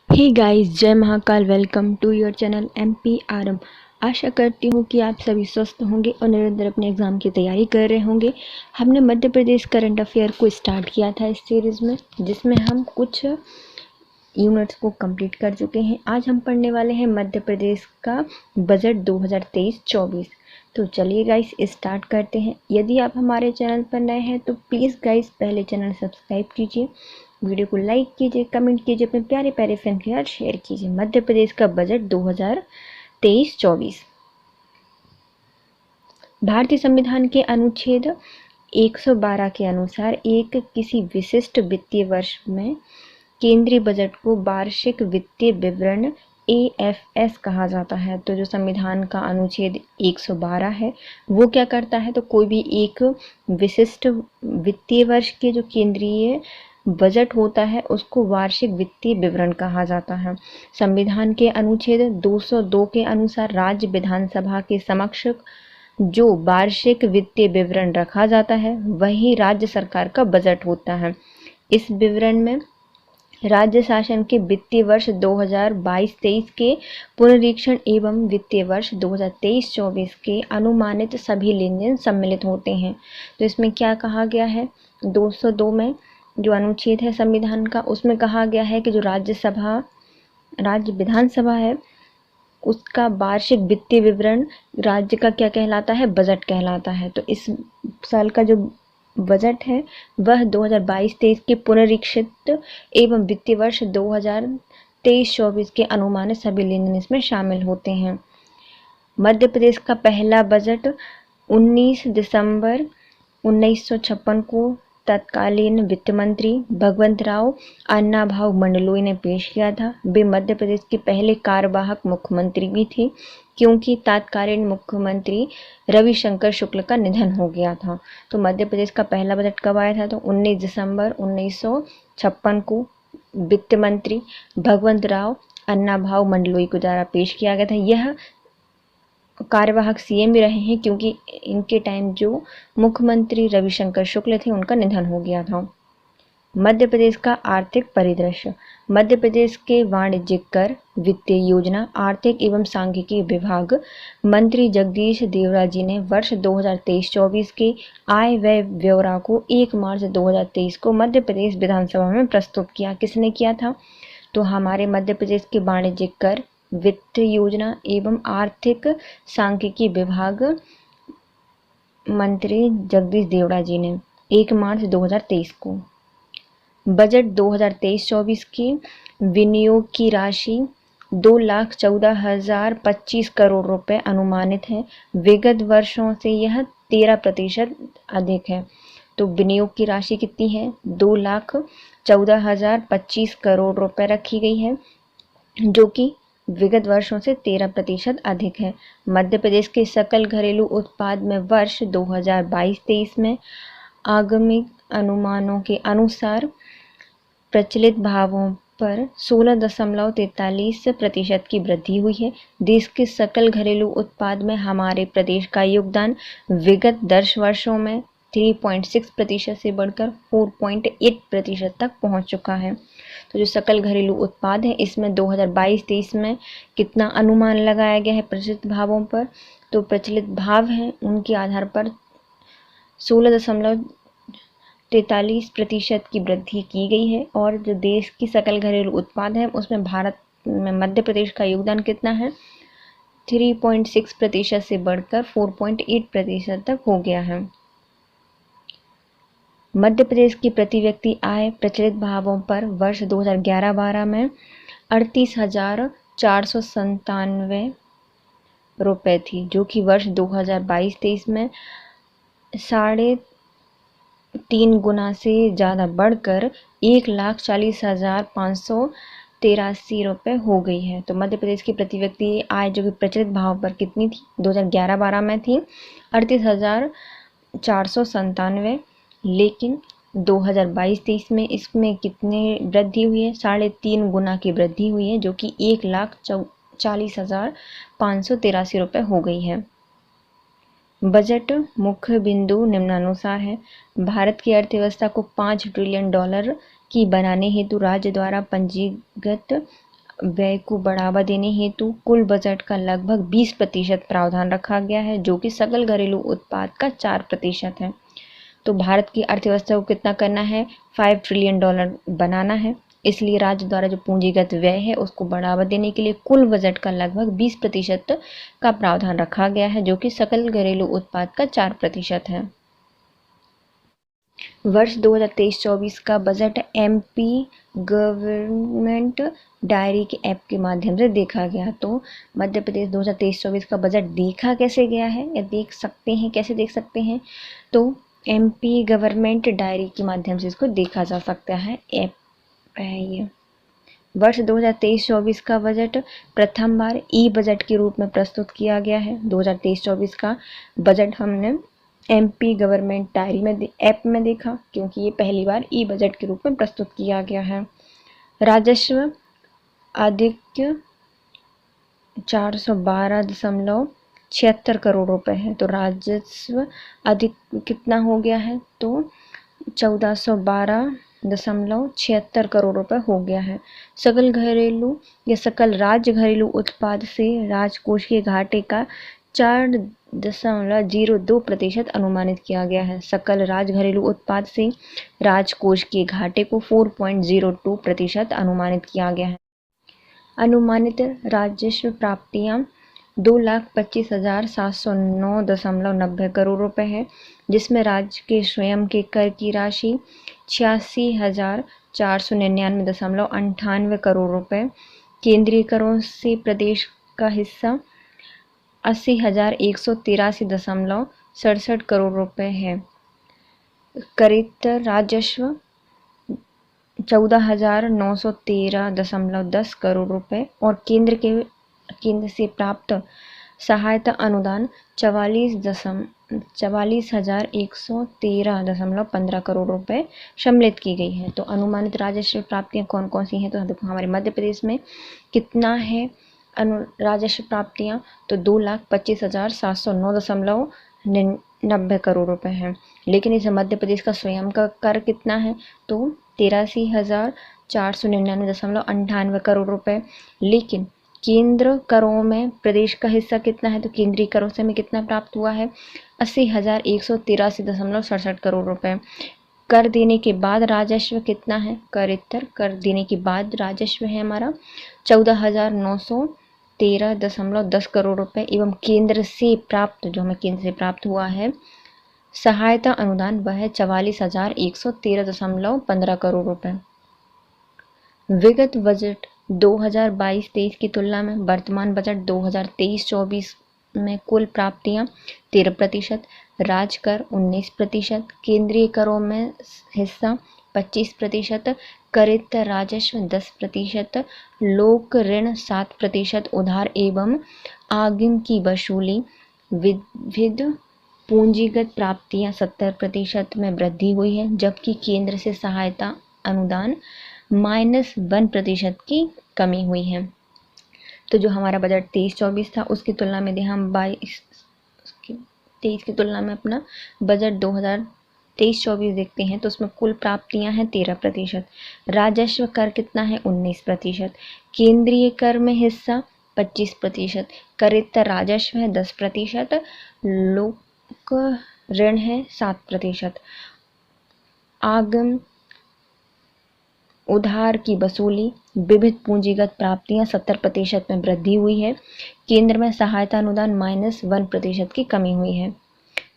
हे guys, जय Mahakal. Welcome to your channel MPRM। आशा करती हूँ कि आप सभी स्वस्थ होंगे और निरंतर अपने एग्ज़ाम की तैयारी कर रहे होंगे। हमने मध्य प्रदेश करंट अफेयर को स्टार्ट किया था इस सीरीज़ में, जिसमें हम कुछ यूनिट्स को कंप्लीट कर चुके हैं। आज हम पढ़ने वाले हैं मध्य प्रदेश का बजट 2023-24। तो चलिए गाइस स्टार्ट करते हैं। यदि आप हमारे चैनल पर नए हैं तो प्लीज़ गाइस पहले चैनल सब्सक्राइब कीजिए, वीडियो को लाइक कीजिए, कमेंट कीजिए, अपने प्यारे प्यारे फ्रेंड के साथ शेयर कीजिए। मध्य प्रदेश का बजट 2023-24। भारतीय संविधान के अनुच्छेद 112 के अनुसार एक किसी विशिष्ट वित्तीय वर्ष में केंद्रीय बजट को वार्षिक वित्तीय विवरण AFS कहा जाता है। तो जो संविधान का अनुच्छेद 112 है वो क्या करता है, तो कोई भी एक विशिष्ट वित्तीय वर्ष के जो केंद्रीय बजट होता है उसको वार्षिक वित्तीय विवरण कहा जाता है। संविधान के अनुच्छेद 202 के अनुसार राज्य विधानसभा के समक्ष जो वार्षिक वित्तीय विवरण रखा जाता है वही राज्य सरकार का बजट होता है। इस विवरण में राज्य शासन के वित्तीय वर्ष 2022-23 के पुनरीक्षण एवं वित्तीय वर्ष 2023-24 के अनुमानित सभी लेन देन सम्मिलित होते हैं। तो इसमें क्या कहा गया है, 202 में जो अनुच्छेद है संविधान का, उसमें कहा गया है कि जो राज्य विधानसभा है उसका वार्षिक वित्तीय विवरण राज्य का क्या कहलाता है, बजट कहलाता है। तो इस साल का जो बजट है वह 2022-23 के पुनरीक्षित एवं वित्तीय वर्ष 2023-24 के अनुमानित सभी लेन देन इसमें शामिल होते हैं। मध्य प्रदेश का पहला बजट 19 दिसंबर 1956 को तत्कालीन वित्त मंत्री भगवंत राव अन्नाभाऊ मंडलोई ने पेश किया था। वे मध्य प्रदेश के पहले कार्यवाहक मुख्यमंत्री भी थे, क्योंकि तत्कालीन मुख्यमंत्री रविशंकर शुक्ल का निधन हो गया था। तो मध्य प्रदेश का पहला बजट कब आया था, तो 19 दिसंबर 1956 को वित्त मंत्री भगवंत राव अन्नाभाऊ मंडलोई को द्वारा पेश किया गया था। यह कार्यवाहक CM भी रहे हैं, क्योंकि इनके टाइम जो मुख्यमंत्री रविशंकर शुक्ल थे उनका निधन हो गया था। मध्य प्रदेश का आर्थिक परिदृश्य। मध्य प्रदेश के वाणिज्यिक कर, वित्तीय योजना, आर्थिक एवं सांख्यिकी विभाग मंत्री जगदीश देवड़ा जी ने वर्ष 2023-24 के आय व्यय ब्यौरा को 1 मार्च 2023 को मध्य प्रदेश विधानसभा में प्रस्तुत किया। किसने किया था, तो हमारे मध्य प्रदेश के वाणिज्यिक कर, वित्त योजना एवं आर्थिक सांख्यिकी विभाग मंत्री जगदीश देवड़ा जी ने 1 मार्च 2023 को। बजट 2023-24 की विनियोग की राशि 2,14,025 करोड़ रुपए अनुमानित है। विगत वर्षों से यह 13% अधिक है। तो विनियोग की राशि कितनी है, 2,14,025 करोड़ रुपए रखी गई है, जो कि विगत वर्षों से 13% अधिक है। मध्य प्रदेश के सकल घरेलू उत्पाद में वर्ष 2022-23 में आगमी अनुमानों के अनुसार प्रचलित भावों पर 16.43% की वृद्धि हुई है। देश के सकल घरेलू उत्पाद में हमारे प्रदेश का योगदान विगत 10 वर्षों में 3.6% से बढ़कर 4.8% तक पहुंच चुका है। तो जो सकल घरेलू उत्पाद है इसमें 2022-23 में कितना अनुमान लगाया गया है प्रचलित भावों पर, तो प्रचलित भाव हैं उनके आधार पर 16.43% की वृद्धि की गई है। और जो देश की सकल घरेलू उत्पाद है उसमें भारत में मध्य प्रदेश का योगदान कितना है, 3.6% से बढ़कर 4.8% तक हो गया है। मध्य प्रदेश की प्रति व्यक्ति आय प्रचलित भावों पर वर्ष 2011-12 में 38,497 रुपये थी, जो कि वर्ष 2022-23 में 3.5 गुना से ज़्यादा बढ़कर 1,40,583 रुपये हो गई है। तो मध्य प्रदेश की प्रति व्यक्ति आय जो कि प्रचलित भाव पर कितनी थी, 2011-12 में थी 38,497, लेकिन 2022-23 में इसमें कितने वृद्धि हुई है, 3.5 गुना की वृद्धि हुई है, जो कि 1,40,583 रुपये हो गई है। बजट मुख्य बिंदु निम्नानुसार है। भारत की अर्थव्यवस्था को $5 ट्रिलियन की बनाने हेतु राज्य द्वारा पंजीकृत व्यय को बढ़ावा देने हेतु कुल बजट का लगभग 20% प्रावधान रखा गया है, जो कि सकल घरेलू उत्पाद का 4% है। तो भारत की अर्थव्यवस्था को कितना करना है, $5 ट्रिलियन बनाना है। इसलिए राज्य द्वारा जो पूंजीगत व्यय है उसको बढ़ावा देने के लिए कुल बजट का लगभग 20% का प्रावधान रखा गया है, जो कि सकल घरेलू उत्पाद का 4% है। वर्ष 2023-24 का बजट MP गवर्नमेंट डायरी के ऐप के माध्यम से देखा गया। तो मध्य प्रदेश 2023-24 का बजट देखा कैसे गया है या देख सकते हैं, कैसे देख सकते हैं, तो MP गवर्नमेंट डायरी के माध्यम से इसको देखा जा सकता है, ऐप है ये। वर्ष 2023-24 का बजट प्रथम बार ई बजट के रूप में प्रस्तुत किया गया है। 2023-24 का बजट हमने MP गवर्नमेंट डायरी में ऐप में देखा, क्योंकि ये पहली बार ई बजट के रूप में प्रस्तुत किया गया है। राजस्व अधिक 412.76 करोड़ रुपए है। तो राजस्व अधिक कितना हो गया है, तो 1412.76 करोड़ रुपए हो गया है। सकल घरेलू या सकल राज्य घरेलू उत्पाद से राजकोष के घाटे का 4.02% अनुमानित किया गया है। सकल राज्य घरेलू उत्पाद से राजकोष के घाटे को 4.02% अनुमानित किया गया है। अनुमानित राजस्व प्राप्तियां 2,25,709.90 करोड़ रुपए है, जिसमें राज्य के स्वयं के कर की राशि 86,499.98 करोड़ रुपए, केंद्रीय करों से प्रदेश का हिस्सा 80,183.67 करोड़ रुपए है। करेत्तर राजस्व 14,913.10 करोड़ रुपए और केंद्र से प्राप्त सहायता अनुदान 44,113.15 करोड़ रुपए सम्मिलित की गई है। तो अनुमानित राजस्व प्राप्तियां कौन कौन सी हैं, तो देखो हमारे मध्य प्रदेश में कितना है राजस्व प्राप्तियां, तो 2,25,709.90 करोड़ रुपए है। लेकिन इस मध्य प्रदेश का स्वयं का कर कितना है, तो 83,499.98 करोड़ रुपए। लेकिन केंद्र करों में प्रदेश का हिस्सा कितना है, तो केंद्रीय करों से हमें कितना प्राप्त हुआ है, 80,183.67 करोड़ रुपए। कर देने के बाद राजस्व कितना है, करेत्तर कर देने के बाद राजस्व है हमारा 14,913.10 करोड़ रुपए एवं केंद्र से प्राप्त, जो हमें केंद्र से प्राप्त हुआ है सहायता अनुदान, वह है 44,113.15 करोड़ रुपए। विगत बजट 2022-23 की तुलना में वर्तमान बजट 2023-24 में कुल प्राप्तियां 13%, राज्य कर 19%, केंद्रीय करों में हिस्सा 25%, करेत्तर राजस्व 10%, लोक ऋण 7%, उधार एवं आगम की वसूली, विविध पूंजीगत प्राप्तियां 70% में वृद्धि हुई है, जबकि केंद्र से सहायता अनुदान -1% की कमी हुई है। तो जो हमारा बजट 23-24 था उसकी तुलना में हम 22-23 की तुलना में अपना बजट 2023-24 देखते हैं, तो उसमें कुल प्राप्तियां हैं 13%, राजस्व कर कितना है 19%, केंद्रीय कर में हिस्सा 25%, करेत्तर राजस्व है 10%, लोक ऋण है 7%, आगम उधार की वसूली, विविध पूंजीगत प्राप्तियां 70% में वृद्धि हुई है, केंद्र में सहायता अनुदान -1% की कमी हुई है।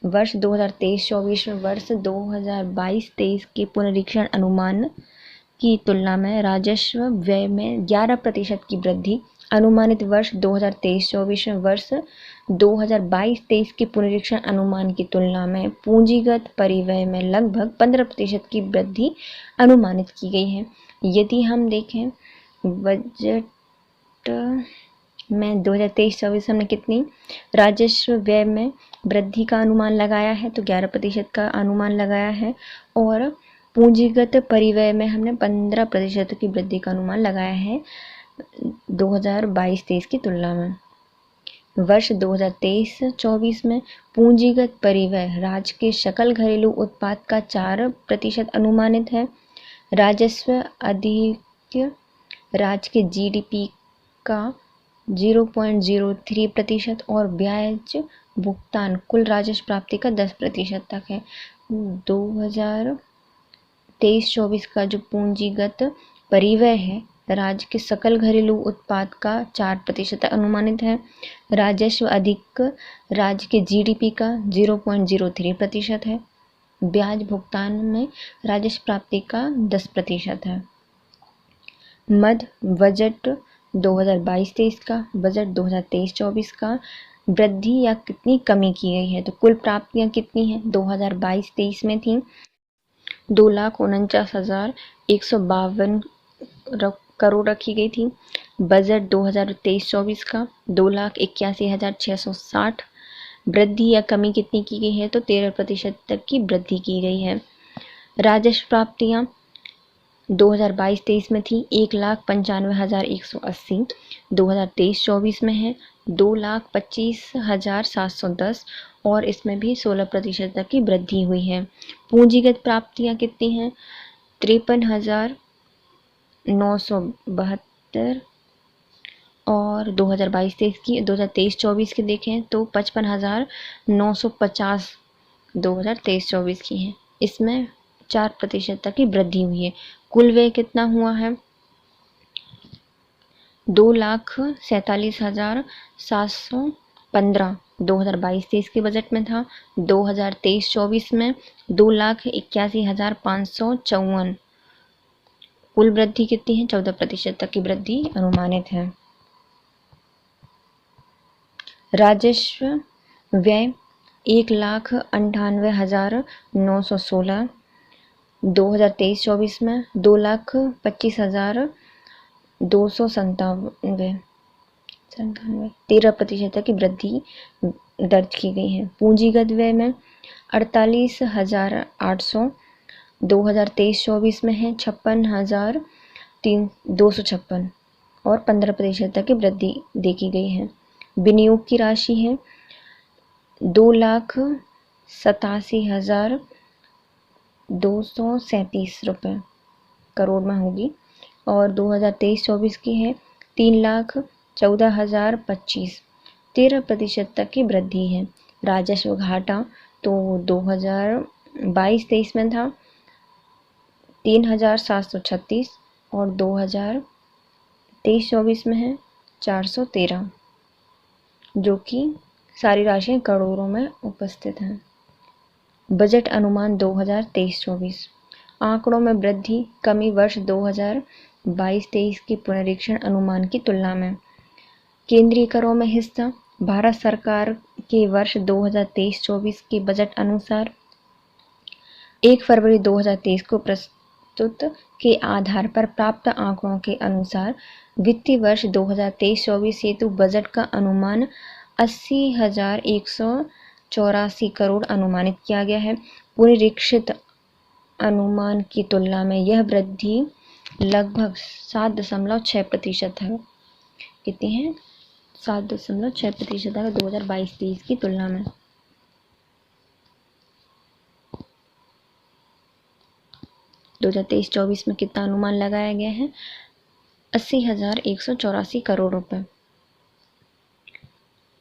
वर्ष 2023-24 में वर्ष 2022-23 के पुनरीक्षण अनुमान की तुलना में राजस्व व्यय में 11% की वृद्धि, अनुमानित वर्ष 2023-24 में वर्ष 2022-23 के पुनरीक्षण अनुमान की तुलना में पूंजीगत परिव्यय में लगभग 15% की वृद्धि अनुमानित की गई है। यदि हम देखें बजट में 2023-24 हमने कितनी राजस्व व्यय में वृद्धि का अनुमान लगाया है, तो 11% का अनुमान लगाया है, और पूंजीगत परिव्यय में हमने 15% की वृद्धि का अनुमान लगाया है 2022-23 की तुलना में। वर्ष 2023-24 में पूंजीगत परिव्यय राज्य के सकल घरेलू उत्पाद का 4% अनुमानित है। राजस्व अधिक राज्य के GDP का 0.03% और ब्याज भुगतान कुल राजस्व प्राप्ति का 10% तक है। 2023-24 का जो पूंजीगत परिव्यय है राज्य के सकल घरेलू उत्पाद का 4% अनुमानित है। राजस्व अधिक राज्य के जीडीपी का 0.03% है। ब्याज भुगतान में राजस्व प्राप्ति का 10% है। मध्य बजट 2022-23 का बजट 2023-24 का वृद्धि या कितनी कमी की गई है, तो कुल प्राप्तियां कितनी हैं 2022-23 में थी 2,49,152 करोड़ रखी गई थी। बजट 2023-24 का 2,81,660। वृद्धि या कमी कितनी की गई है, तो 13% तक की वृद्धि की गई है। राजस्व प्राप्तियां 2022-23 में थी 1,95,180। 2023-24 में है 2,25,710 और इसमें भी 16% तक की वृद्धि हुई है। पूंजीगत प्राप्तियां कितनी हैं 53,972 और 2023-24 की देखें तो 55,950 2023-24 की हैं। इसमें 4% तक की वृद्धि हुई है। कुल व्यय कितना हुआ है 2,47,715 2022-23 के बजट में था। 2023-24 में 2,81,554। कुल वृद्धि कितनी है 14% तक की वृद्धि अनुमानित है। राजस्व व्यय 1,98,916। 2023-24 में 2,25,297 13% तक की वृद्धि दर्ज की गई है। पूंजीगत व्यय में 48,800। 2023-24 में है 56,256 और 15% तक की वृद्धि देखी गई है। विनियोग की राशि है 2,87,237 रुपये करोड़ में होगी और 2023-24 की है 3,14,025 13% तक की वृद्धि है। राजस्व घाटा तो 2022-23 में था 3,736 और 2023-24 में है 413 जो कि सारी राशियां करोड़ों में उपस्थित हैं। बजट अनुमान 2023-24 आंकड़ों में वृद्धि कमी वर्ष 2022-23 के पुनरीक्षण अनुमान की तुलना में। केंद्रीय करों में हिस्सा भारत सरकार के वर्ष 2023-24 के बजट अनुसार 1 फरवरी 2023 को प्रस्तुत के आधार पर प्राप्त आंकड़ों के अनुसार वित्तीय वर्ष 2023-24 हेतु बजट का अनुमान 80,184 करोड़ अनुमानित किया गया है। पुनरीक्षित अनुमान की तुलना में यह वृद्धि लगभग 7.6% है। कितनी है 7.6% है 2022-23 की तुलना में। दो 2023-24 में कितना अनुमान लगाया गया है 80,184 करोड़ रुपए।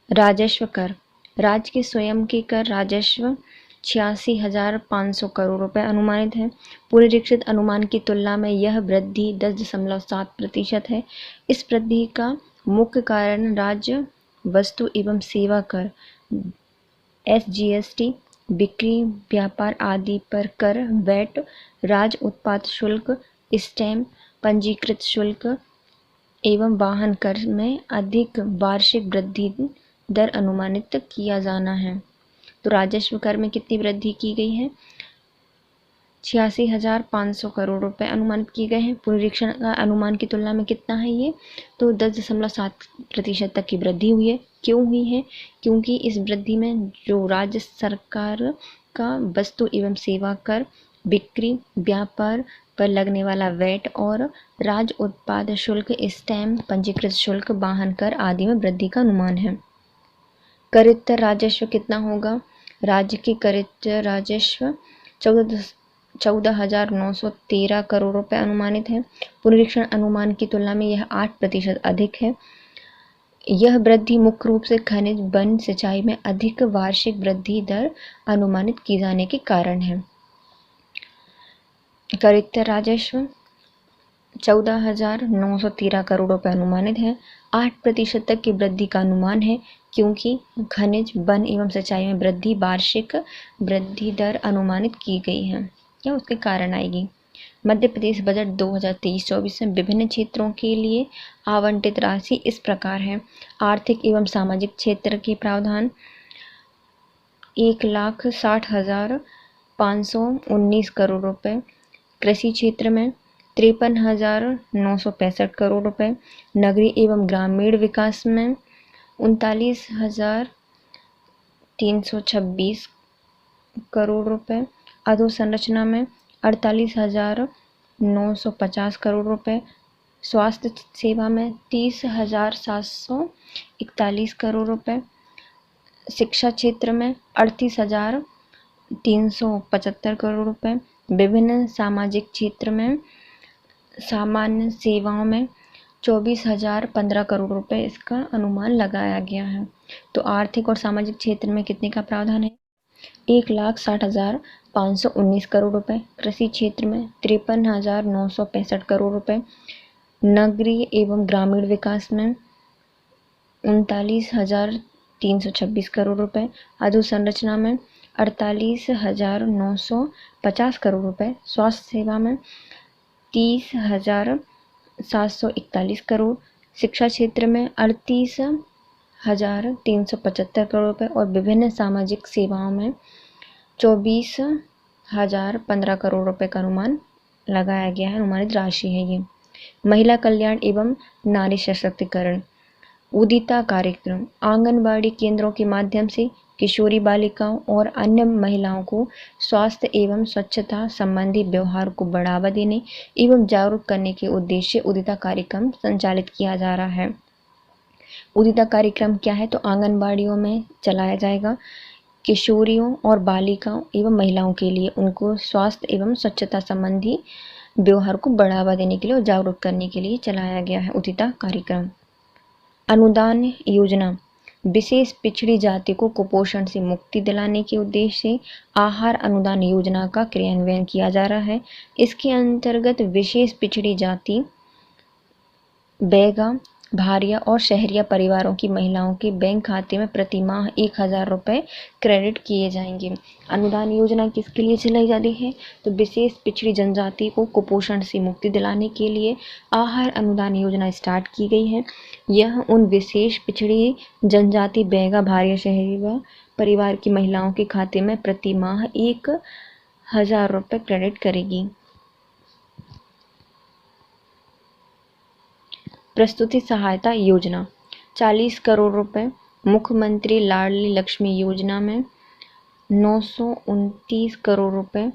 राजस्व कर राज्य के स्वयं के कर राजस्व 86,500 करोड़ रुपए अनुमानित है। पुनरीक्षित अनुमान की तुलना में यह वृद्धि 10.7% है। इस वृद्धि का मुख्य कारण राज्य वस्तु एवं सेवा कर SGST बिक्री व्यापार आदि पर कर वैट राज्य उत्पाद शुल्क स्टैम्प पंजीकृत शुल्क एवं वाहन कर में अधिक वार्षिक वृद्धि दर अनुमानित किया जाना है। तो राजस्व कर में कितनी वृद्धि की गई है 86,500 करोड़ रुपए अनुमानित किए गए हैं। पुनरीक्षण का अनुमान की तुलना में कितना है ये तो 10.7% तक की वृद्धि हुई है। क्यों हुई है क्योंकि इस वृद्धि में जो राज्य सरकार का वस्तु एवं सेवा कर बिक्री व्यापार पर लगने वाला वैट और राज्य उत्पाद शुल्क स्टैम्प पंजीकृत शुल्क वाहन कर आदि में वृद्धि का अनुमान है। करित्तर राजस्व कितना होगा राज्य की करित्तर राजस्व 14,913 करोड़ रुपए अनुमानित है। पुनरीक्षण अनुमान की तुलना में यह 8% अधिक है। यह वृद्धि मुख्य रूप से खनिज, वन, सिंचाई में अधिक वार्षिक वृद्धि दर अनुमानित की जाने के कारण है। कर राजस्व 14,913 करोड़ रुपए अनुमानित है। 8% तक की वृद्धि का अनुमान है, क्योंकि खनिज, वन एवं सिंचाई में वृद्धि वार्षिक वृद्धि दर अनुमानित की गई है या उसके कारण आएगी। मध्य प्रदेश बजट 2023-24 में विभिन्न क्षेत्रों के लिए आवंटित राशि इस प्रकार है। आर्थिक एवं सामाजिक क्षेत्र के प्रावधान 1,60,519 करोड़ रुपए। कृषि क्षेत्र में 53,965 करोड़ रुपए। नगरीय एवं ग्रामीण विकास में 39,326 करोड़ रुपए। अधोसंरचना में 48,950 करोड़ रुपए। स्वास्थ्य सेवा में 30,741 करोड़ रुपए। शिक्षा क्षेत्र में 38,375 करोड़ रुपए। विभिन्न सामाजिक क्षेत्र में सामान्य सेवाओं में 24,015 करोड़ रुपए इसका अनुमान लगाया गया है। तो आर्थिक और सामाजिक क्षेत्र में कितने का प्रावधान है? 1,60,519 करोड़ रुपए। कृषि क्षेत्र में 53,965 करोड़ रुपए। नगरीय एवं ग्रामीण विकास में 39,326 करोड़ रुपए। अधोसंरचना में 48,950 करोड़ रुपए। स्वास्थ्य सेवा में 30,741 करोड़। शिक्षा क्षेत्र में 38,375 करोड़ रुपए और विभिन्न सामाजिक सेवाओं में 24,015 करोड़ रुपए का अनुमान लगाया गया है। अनुमानित राशि है ये। महिला कल्याण एवं नारी सशक्तिकरण उदिता कार्यक्रम आंगनबाड़ी केंद्रों के माध्यम से किशोरी बालिकाओं और अन्य महिलाओं को स्वास्थ्य एवं स्वच्छता संबंधी व्यवहार को बढ़ावा देने एवं जागरूक करने के उद्देश्य उदिता कार्यक्रम संचालित किया जा रहा है। उदिता कार्यक्रम क्या है? तो आंगनबाड़ियों में चलाया जाएगा। किशोरियों और बालिकाओं एवं महिलाओं के लिए उनको स्वास्थ्य एवं स्वच्छता संबंधी व्यवहार को बढ़ावा देने के लिए और जागरूक करने के लिए चलाया गया है उदिता कार्यक्रम। अनुदान योजना विशेष पिछड़ी जाति को कुपोषण से मुक्ति दिलाने के उद्देश्य से आहार अनुदान योजना का क्रियान्वयन किया जा रहा है। इसके अंतर्गत विशेष पिछड़ी जाति, बैगा, भारिया और शहरिया परिवारों की महिलाओं के बैंक खाते में प्रति माह 1,000 रुपये क्रेडिट किए जाएंगे। अनुदान योजना किसके लिए चलाई जा रही है? तो विशेष पिछड़ी जनजाति को कुपोषण से मुक्ति दिलाने के लिए आहार अनुदान योजना स्टार्ट की गई है। यह उन विशेष पिछड़ी जनजाति, बैगा, भारिया, शहरिया परिवार की महिलाओं के खाते में प्रति माह 1,000 रुपये क्रेडिट करेगी। प्रस्तुति सहायता योजना 40 करोड़ रुपए। मुख्यमंत्री लाडली लक्ष्मी योजना में 929 करोड़ रुपए।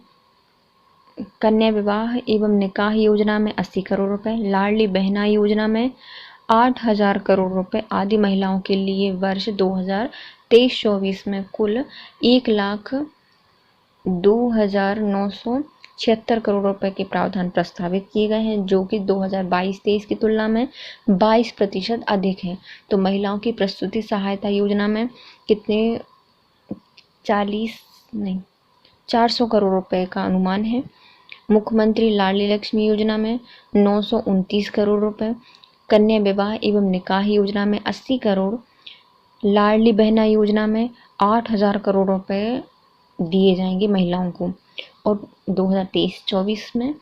कन्या विवाह एवं निकाह योजना में 80 करोड़ रुपए। लाडली बहना योजना में 8,000 करोड़ रुपए आदि महिलाओं के लिए वर्ष 2023-24 में कुल 1,02,976 करोड़ रुपए के प्रावधान प्रस्तावित किए गए हैं, जो कि 2022-23 की तुलना में 22% अधिक है। तो महिलाओं की प्रस्तुति सहायता योजना में कितने 400 करोड़ रुपए का अनुमान है। मुख्यमंत्री लाडली लक्ष्मी योजना में 929 करोड़ रुपए। कन्या विवाह एवं निकाह योजना में 80 करोड़। लाडली बहना योजना में 8,000 करोड़ रुपए दिए जाएंगे महिलाओं को और 2023-24 में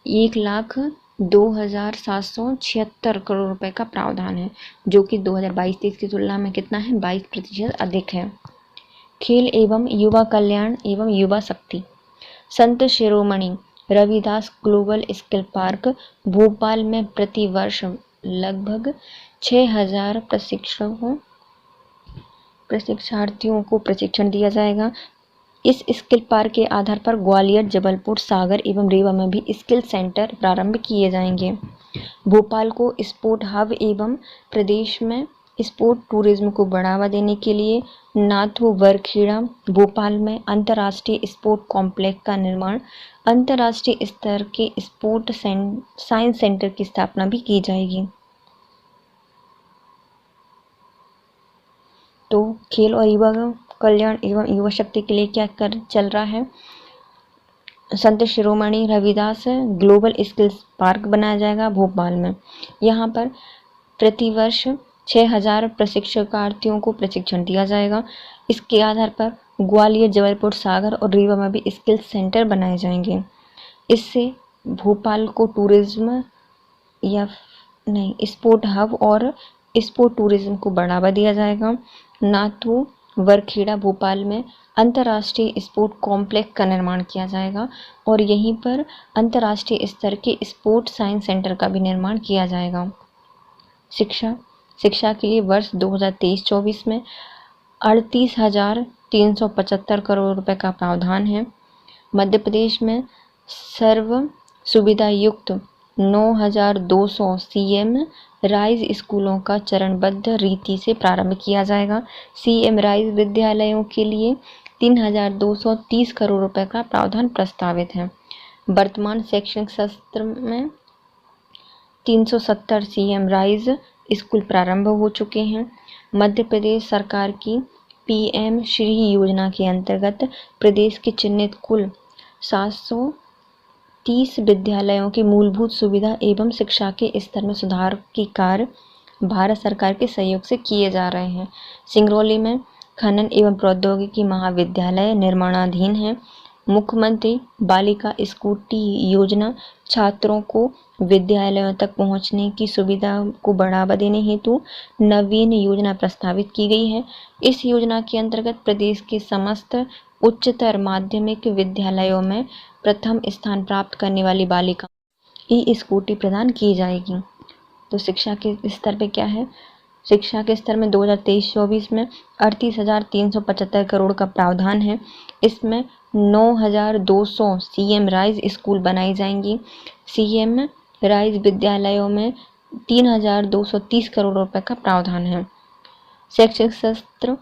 1,02,776 करोड़ रुपए का प्रावधान है, जो कि 2022-23 की तुलना में कितना है? 22% अधिक है। खेल एवं युवा कल्याण एवं युवा शक्ति Sant Shiromani Ravidas Global Skill Park Bhopal में प्रति वर्ष लगभग 6,000 प्रशिक्षार्थियों को प्रशिक्षण दिया जाएगा। इस स्किल पार्क के आधार पर ग्वालियर, जबलपुर, सागर एवं रीवा में भी स्किल सेंटर प्रारंभ किए जाएंगे। भोपाल को स्पोर्ट हब एवं प्रदेश में स्पोर्ट टूरिज्म को बढ़ावा देने के लिए नाथू वरखेड़ा भोपाल में अंतर्राष्ट्रीय स्पोर्ट कॉम्प्लेक्स का निर्माण, अंतर्राष्ट्रीय स्तर के स्पोर्ट साइंस सेंटर की स्थापना भी की जाएगी। तो खेल और युवा कल्याण एवं युवा शक्ति के लिए क्या चल रहा है? संत Shiromani Ravidas global skills park बनाया जाएगा भोपाल में। यहाँ पर प्रतिवर्ष 6000 प्रशिक्षणार्थियों को प्रशिक्षण दिया जाएगा। इसके आधार पर ग्वालियर, जबलपुर, सागर और रीवा में भी स्किल्स सेंटर बनाए जाएंगे। इससे भोपाल को टूरिज्म स्पोर्ट हब और स्पोर्ट टूरिज्म को बढ़ावा दिया जाएगा। नाथू वरखेड़ा भोपाल में अंतर्राष्ट्रीय स्पोर्ट कॉम्प्लेक्स का निर्माण किया जाएगा और यहीं पर अंतर्राष्ट्रीय स्तर के स्पोर्ट साइंस सेंटर का भी निर्माण किया जाएगा। शिक्षा के लिए वर्ष 2023-24 में 38,375 करोड़ रुपए का प्रावधान है। मध्य प्रदेश में सर्व सुविधा युक्त 9,200 सीएम राइज स्कूलों का चरणबद्ध रीति से प्रारंभ किया जाएगा। सीएम राइज विद्यालयों के लिए 3,230 करोड़ रुपए का प्रावधान प्रस्तावित है। वर्तमान शैक्षणिक सत्र में 370 सीएम राइज स्कूल प्रारंभ हो चुके हैं। मध्य प्रदेश सरकार की पीएम श्री योजना के अंतर्गत प्रदेश के चिन्हित कुल 730 विद्यालयों की मूलभूत सुविधा एवं शिक्षा के स्तर में सुधार के कार्य भारत सरकार के सहयोग से किए जा रहे हैं। सिंगरौली में खनन एवं प्रौद्योगिकी महाविद्यालय निर्माणाधीन है। मुख्यमंत्री बालिका स्कूटी योजना छात्रों को विद्यालयों तक पहुंचने की सुविधा को बढ़ावा देने हेतु नवीन योजना प्रस्तावित की गई है। इस योजना के अंतर्गत प्रदेश के समस्त उच्चतर माध्यमिक विद्यालयों में प्रथम स्थान प्राप्त करने वाली बालिका ई स्कूटी प्रदान की जाएगी। तो शिक्षा के स्तर पे क्या है? शिक्षा के स्तर में 2023-24 में 38,375 करोड़ का प्रावधान है। इसमें 9,200 सीएम राइज स्कूल बनाई जाएंगी। सीएम राइज विद्यालयों में 3,230 करोड़ रुपए का प्रावधान है। शैक्षिक सत्र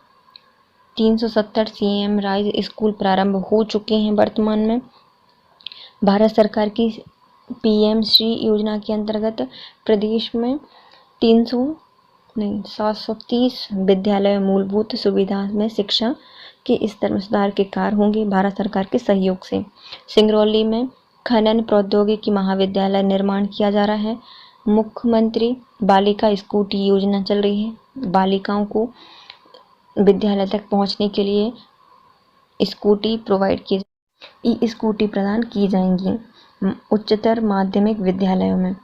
370 सीएम राइज स्कूल प्रारंभ हो चुके हैं। वर्तमान में भारत सरकार की पीएम श्री योजना के अंतर्गत प्रदेश में 730 विद्यालय मूलभूत सुविधा में शिक्षा के स्तर में सुधार के कार्य होंगे भारत सरकार के सहयोग से। सिंगरौली में खनन प्रौद्योगिकी महाविद्यालय निर्माण किया जा रहा है। मुख्यमंत्री बालिका स्कूटी योजना चल रही है। बालिकाओं को विद्यालय तक पहुंचने के लिए स्कूटी प्रोवाइड की ई स्कूटी प्रदान की जाएंगी। उच्चतर माध्यमिक विद्यालयों में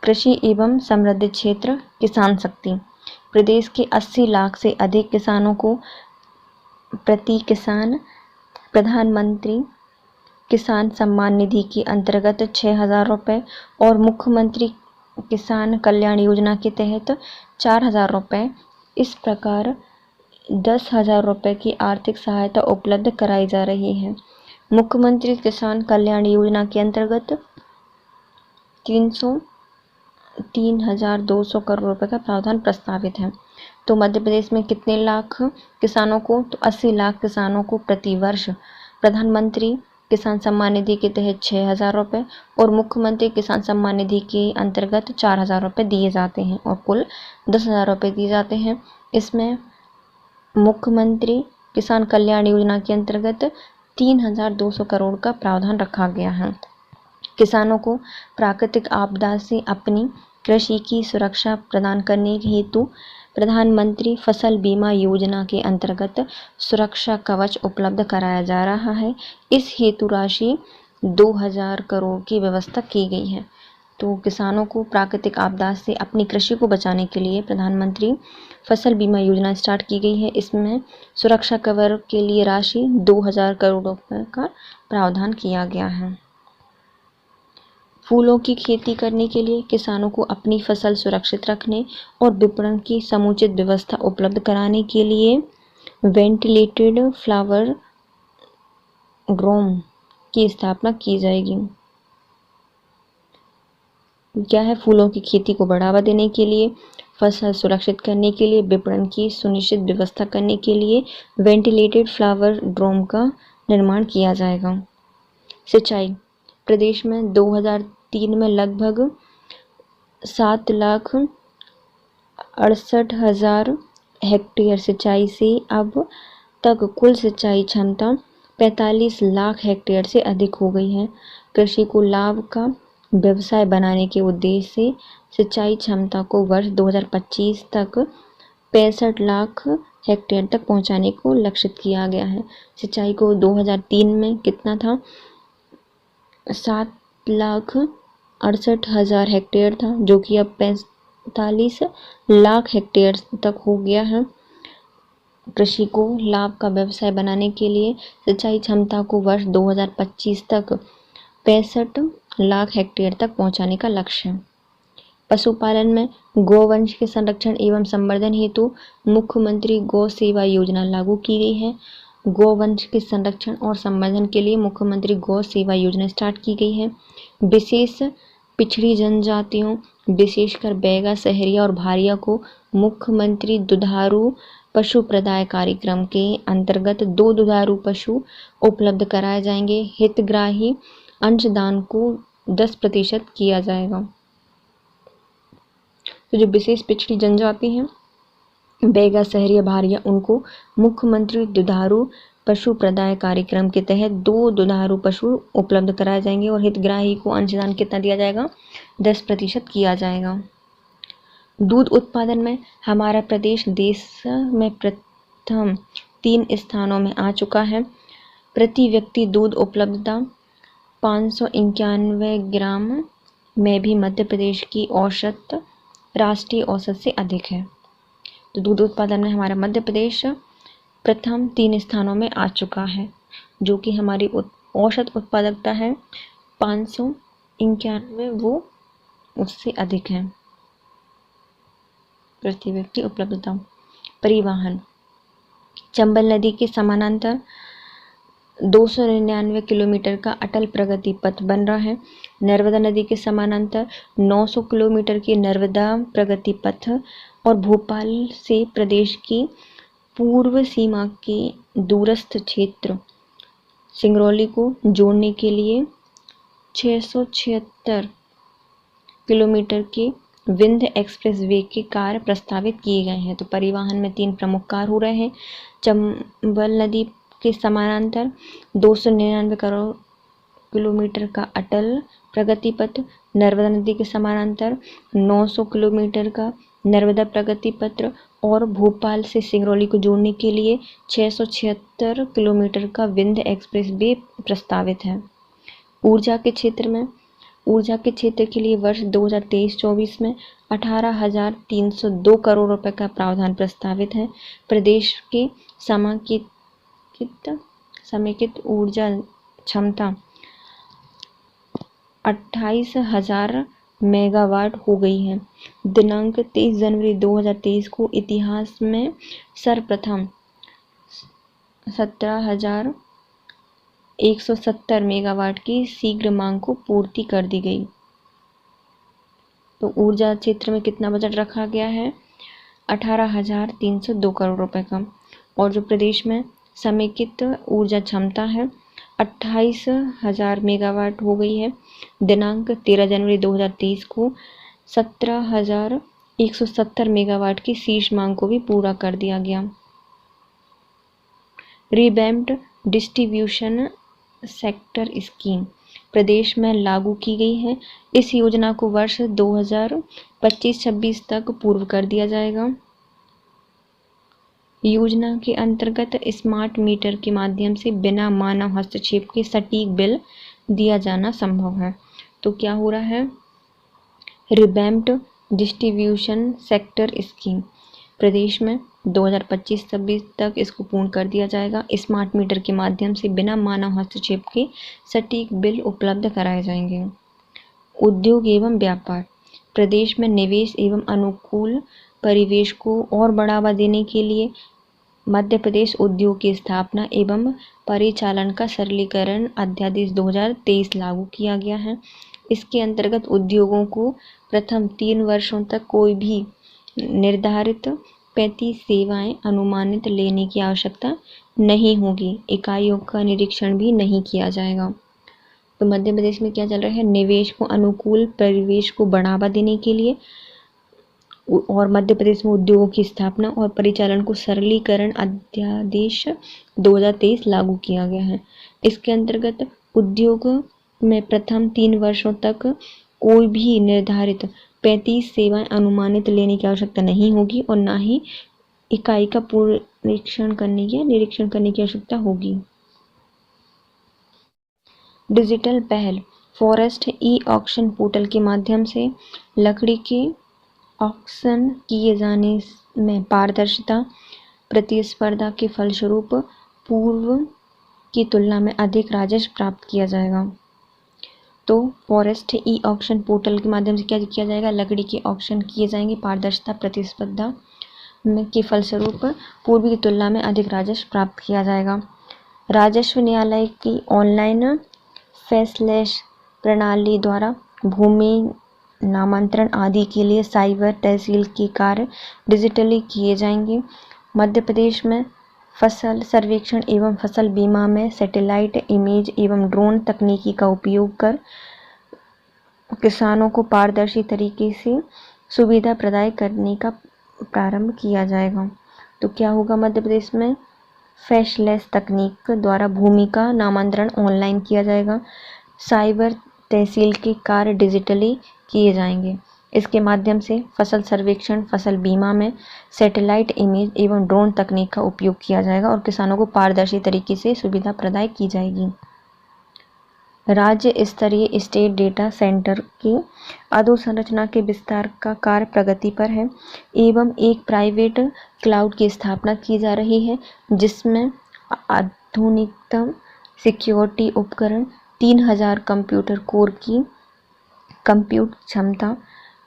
कृषि एवं समृद्धि क्षेत्र किसान शक्ति प्रदेश के 80 लाख से अधिक किसानों को प्रति किसान प्रधानमंत्री किसान सम्मान निधि के अंतर्गत 6,000 रुपये और मुख्यमंत्री किसान कल्याण योजना के तहत 4,000 रुपये, इस प्रकार 10,000 रुपये की आर्थिक सहायता उपलब्ध कराई जा रही है। मुख्यमंत्री किसान कल्याण योजना के अंतर्गत 3,200 करोड़ रुपए का प्रावधान प्रस्तावित है। तो मध्य प्रदेश में कितने लाख किसानों को? तो 80 लाख किसानों को प्रतिवर्ष प्रधानमंत्री किसान सम्मान निधि के तहत 6,000 रुपये और मुख्यमंत्री किसान सम्मान निधि के अंतर्गत 4,000 रुपये दिए जाते हैं और कुल 10,000 रुपये दिए जाते हैं। इसमें मुख्यमंत्री किसान कल्याण योजना के अंतर्गत 3,200 करोड़ का प्रावधान रखा गया है। किसानों को प्राकृतिक आपदा से अपनी कृषि की सुरक्षा प्रदान करने हेतु प्रधानमंत्री फसल बीमा योजना के अंतर्गत सुरक्षा कवच उपलब्ध कराया जा रहा है। इस हेतु राशि 2,000 करोड़ की व्यवस्था की गई है। तो किसानों को प्राकृतिक आपदा से अपनी कृषि को बचाने के लिए प्रधानमंत्री फसल बीमा योजना स्टार्ट की गई है। इसमें सुरक्षा कवर के लिए राशि 2,000 करोड़ रुपये का प्रावधान किया गया है। फूलों की खेती करने के लिए किसानों को अपनी फसल सुरक्षित रखने और विपणन की समुचित व्यवस्था उपलब्ध कराने के लिए वेंटिलेटेड फ्लावर ड्रोम की स्थापना की जाएगी। क्या है? फूलों की खेती को बढ़ावा देने के लिए फसल सुरक्षित करने के लिए विपणन की सुनिश्चित व्यवस्था करने के लिए वेंटिलेटेड फ्लावर ड्रोम का निर्माण किया जाएगा। सिंचाई प्रदेश में 2003 में लगभग 7,68,000 हेक्टेयर सिंचाई से अब तक कुल सिंचाई क्षमता 45 लाख हेक्टेयर से अधिक हो गई है। कृषि को लाभ का व्यवसाय बनाने के उद्देश्य से सिंचाई क्षमता को वर्ष 2025 तक 65 लाख हेक्टेयर तक पहुंचाने को लक्षित किया गया है। सिंचाई को 2003 में कितना था? 7,68,000 हेक्टेयर था, जो कि अब 45 लाख हेक्टेयर तक हो गया है। कृषि को लाभ का व्यवसाय बनाने के लिए सिंचाई क्षमता को वर्ष 2025 तक 65 लाख हेक्टेयर तक पहुंचाने का लक्ष्य है। पशुपालन में गौवंश के संरक्षण एवं संवर्धन हेतु मुख्यमंत्री गौ सेवा योजना लागू की गई है। गौवंश के संरक्षण और संवर्धन के लिए मुख्यमंत्री गौ सेवा योजना स्टार्ट की गई है। विशेष पिछड़ी जनजातियों विशेषकर बैगा, सहरिया और भारिया को मुख्यमंत्री दुधारू पशु प्रदाय कार्यक्रम के अंतर्गत 2 दुधारू पशु उपलब्ध कराए जाएंगे। हितग्राही अंशदान को 10% किया जाएगा। तो जो विशेष पिछड़ी जनजाति हैं बैगा, सहरिया, भारिया, उनको मुख्यमंत्री दुधारू पशु प्रदाय कार्यक्रम के तहत 2 दुधारू पशु उपलब्ध कराए जाएंगे और हितग्राही को अंशदान कितना दिया जाएगा? 10% किया जाएगा। दूध उत्पादन में हमारा प्रदेश देश में प्रथम 3 स्थानों में आ चुका है। प्रति व्यक्ति दूध उपलब्धता 591 ग्राम में भी मध्य प्रदेश की औसत राष्ट्रीय औसत से अधिक है। तो दूध उत्पादन में हमारा मध्य प्रदेश प्रथम 3 स्थानों में आ चुका है, जो कि हमारी औसत उत्पादकता है 591, वो उससे अधिक है। प्रति व्यक्ति उपलब्धता। परिवहन चंबल नदी के समानांतर 299 किलोमीटर का अटल प्रगति पथ बन रहा है। नर्मदा नदी के समानांतर 900 किलोमीटर की नर्मदा प्रगति पथ और भोपाल से प्रदेश की पूर्व सीमा के दूरस्थ क्षेत्र सिंगरौली को जोड़ने के लिए 676 किलोमीटर के विंध्य एक्सप्रेस वे के कार्य प्रस्तावित किए गए हैं। तो परिवहन में 3 प्रमुख कार्य हो रहे हैं। चंबल नदी के समानांतर 299 करोड़ किलोमीटर का अटल प्रगति पथ, नर्मदा नदी के समानांतर 900 किलोमीटर का नर्मदा प्रगति पथ और भोपाल से सिंगरौली को जोड़ने के लिए 676 किलोमीटर का विंध्य एक्सप्रेस वे प्रस्तावित है। ऊर्जा के क्षेत्र के लिए वर्ष 2023-24 में 18,302 करोड़ रुपए का प्रावधान प्रस्तावित है। प्रदेश के समेकित ऊर्जा क्षमता 28,000 मेगावाट हो गई है। दिनांक 23 जनवरी 2023 को इतिहास में सर्वप्रथम 17,170 मेगावाट की शीघ्र मांग को पूर्ति कर दी गई। तो ऊर्जा क्षेत्र में कितना बजट रखा गया है? 18,302 करोड़ रुपए का। और जो प्रदेश में समेकित ऊर्जा क्षमता है 28,000 मेगावाट हो गई है। दिनांक 13 जनवरी 2023 को 17,170 मेगावाट की शीर्ष मांग को भी पूरा कर दिया गया। रिवैम्प्ड डिस्ट्रीब्यूशन सेक्टर स्कीम प्रदेश में लागू की गई है। इस योजना को वर्ष 2025-26 तक पूर्ण कर दिया जाएगा। योजना के अंतर्गत स्मार्ट मीटर के माध्यम से बिना मानव हस्तक्षेप के सटीक बिल दिया जाना संभव है। तो क्या हो रहा है? रिवैम्प्ड डिस्ट्रीब्यूशन सेक्टर स्कीम प्रदेश में 2025-26 तक इसको पूर्ण कर दिया जाएगा। स्मार्ट मीटर के माध्यम से बिना मानव हस्तक्षेप के सटीक बिल उपलब्ध कराए जाएंगे। उद्योग एवं व्यापार प्रदेश में निवेश एवं अनुकूल परिवेश को और बढ़ावा देने के लिए मध्य प्रदेश उद्योग की स्थापना एवं परिचालन का सरलीकरण अध्यादेश 2023 लागू किया गया है। इसके अंतर्गत उद्योगों को प्रथम 3 वर्षों तक कोई भी निर्धारित 35 सेवाएं अनुमानित लेने की आवश्यकता नहीं होगी। इकाइयों का निरीक्षण भी नहीं किया जाएगा। तो मध्य प्रदेश में क्या चल रहा है, निवेश को अनुकूल परिवेश को बढ़ावा देने के लिए और मध्य प्रदेश में उद्योगों की स्थापना और परिचालन को सरलीकरण अध्यादेश 2023 लागू किया गया है। इसके अंतर्गत उद्योग में प्रथम 3 वर्षों तक कोई भी निर्धारित 35 सेवाएं अनुमानित लेने की आवश्यकता नहीं होगी और न ही इकाई का निरीक्षण करने की आवश्यकता होगी। डिजिटल पहल फॉरेस्ट ई ऑक्शन पोर्टल के माध्यम से लकड़ी के ऑक्शन किए जाने में पारदर्शिता, प्रतिस्पर्धा के फलस्वरूप पूर्व की तुलना में अधिक राजस्व प्राप्त किया जाएगा। तो फॉरेस्ट ई ऑक्शन पोर्टल के माध्यम से क्या किया जाएगा, लकड़ी के ऑक्शन किए जाएंगे, पारदर्शिता प्रतिस्पर्धा के फलस्वरूप पूर्व की तुलना में अधिक राजस्व प्राप्त किया जाएगा। राजस्व न्यायालय की ऑनलाइन फैसलेस प्रणाली द्वारा भूमि नामांतरण आदि के लिए साइबर तहसील के कार्य डिजिटली किए जाएंगे। मध्य प्रदेश में फसल सर्वेक्षण एवं फसल बीमा में सैटेलाइट इमेज एवं ड्रोन तकनीकी का उपयोग कर किसानों को पारदर्शी तरीके से सुविधा प्रदान करने का प्रारंभ किया जाएगा। तो क्या होगा, मध्य प्रदेश में फैसलेस तकनीक द्वारा भूमि का नामांतरण ऑनलाइन किया जाएगा, साइबर तहसील के कार्य डिजिटली किए जाएंगे। इसके माध्यम से फसल सर्वेक्षण, फसल बीमा में सैटेलाइट इमेज एवं ड्रोन तकनीक का उपयोग किया जाएगा और किसानों को पारदर्शी तरीके से सुविधा प्रदान की जाएगी। राज्य स्तरीय स्टेट डेटा सेंटर की अधोसंरचना के विस्तार का कार्य प्रगति पर है एवं एक प्राइवेट क्लाउड की स्थापना की जा रही है, जिसमें आधुनिकतम सिक्योरिटी उपकरण, 3000 कंप्यूटर कोर की कंप्यूट क्षमता